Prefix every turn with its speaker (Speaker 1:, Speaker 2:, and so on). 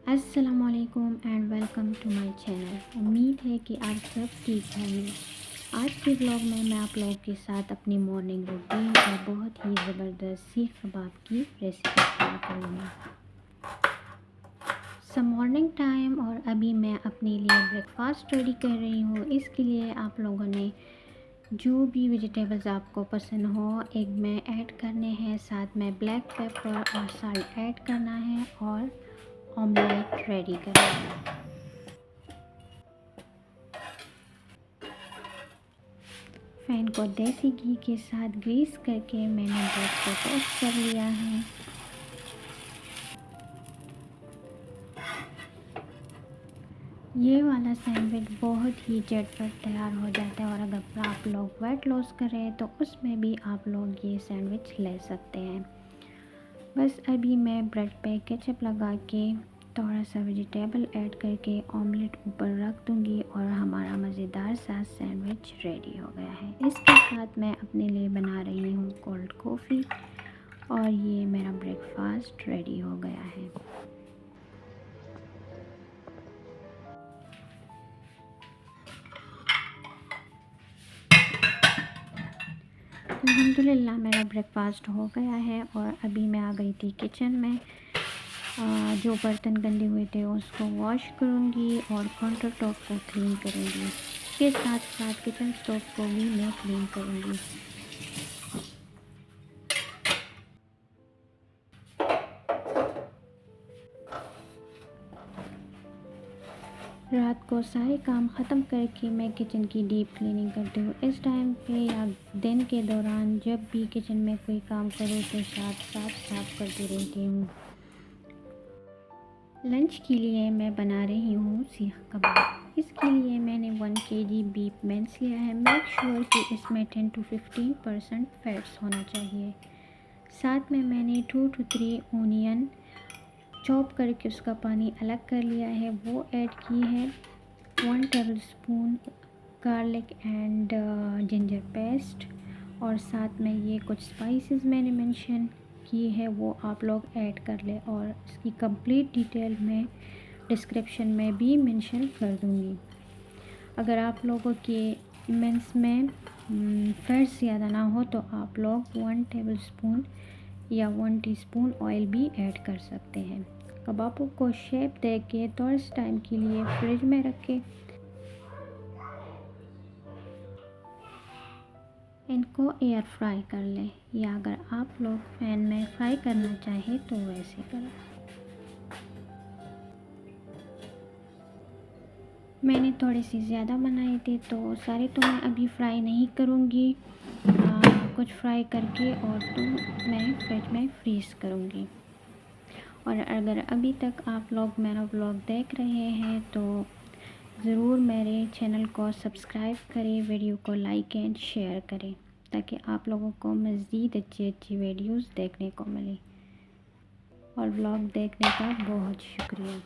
Speaker 1: अस्सलामुअलैकुम and welcome to my channel. उम्मीद है कि आप सब ठीक होंगे। आज के ब्लॉग में मैं आप लोगों के साथ अपनी मॉर्निंग रूटीन और बहुत ही ज़बरदस्त सीख कबाब की रेसिपी शेयर करूँगी। मॉर्निंग टाइम और अभी मैं अपने लिए ब्रेकफास्ट रेडी कर रही हूँ। इसके लिए आप लोगों ने जो भी वेजिटेबल्स आपको पसंद हो एग में ऐड करने हैं, साथ में ब्लैक पेपर और साल्ट ऐड करना है और ऑमलेट रेडी करना है। पैन को देसी घी के साथ ग्रीस करके मैंने ब्रेड को टोस्ट कर लिया है। ये वाला सैंडविच बहुत ही झटपट तैयार हो जाता है और अगर आप लोग वेट लॉस कर रहे हैं तो उसमें भी आप लोग ये सैंडविच ले सकते हैं। बस अभी मैं ब्रेड पे केचप लगा के थोड़ा सा वेजिटेबल ऐड करके ऑमलेट ऊपर रख दूंगी और हमारा मज़ेदार सा सैंडविच रेडी हो गया है। इसके साथ मैं अपने लिए बना रही हूँ कोल्ड कॉफ़ी और ये मेरा ब्रेकफास्ट रेडी हो गया है। अल्हम्दुलिल्लाह मेरा ब्रेकफास्ट हो गया है और अभी मैं आ गई थी किचन में। जो बर्तन गंदे हुए थे उसको वॉश करूँगी और काउंटर टॉप को क्लीन करूँगी। इसके साथ साथ किचन स्टोव को भी मैं क्लीन करूँगी। रात को सारे काम ख़त्म करके मैं किचन की डीप क्लीनिंग करती हूँ। इस टाइम पे या दिन के दौरान जब भी किचन में कोई काम करूँ तो साथ साथ साफ करती रहती हूँ। लंच के लिए मैं बना रही हूँ सीख कबाब। इसके लिए मैंने 1 kg बीफ मेंस लिया है। मेक श्योर कि इसमें 10 to 15% फैट्स होना चाहिए। साथ में मैंने 2 to 3 ओनियन चॉप करके उसका पानी अलग कर लिया है, वो ऐड की है। 1 tablespoon garlic and ginger paste और साथ में ये कुछ स्पाइसेस मैंने मेंशन की है, वो आप लोग ऐड कर ले और इसकी कंप्लीट डिटेल मैं डिस्क्रिप्शन में भी मेंशन कर दूँगी। अगर आप लोगों के मेंस में फैट्स ज़्यादा ना हो तो आप लोग 1 टेबलस्पून या 1 टीस्पून ऑयल भी ऐड कर सकते हैं। कबाबों को शेप दे के थोड़े टाइम के लिए फ्रिज में रखें। इनको एयर फ्राई कर लें या अगर आप लोग पैन में फ्राई करना चाहें तो वैसे करें। मैंने थोड़ी सी ज़्यादा बनाई थी तो सारे तो मैं अभी फ्राई नहीं करूँगी, कुछ फ्राई करके और तो मैं फ्रिज में फ्रीज़ करूँगी। और अगर अभी तक आप लोग मेरा व्लॉग देख रहे हैं तो ज़रूर मेरे चैनल को सब्सक्राइब करें, वीडियो को लाइक एंड शेयर करें ताकि आप लोगों को मज़ीद अच्छी अच्छी वीडियोस देखने को मिले। और व्लॉग देखने का बहुत शुक्रिया।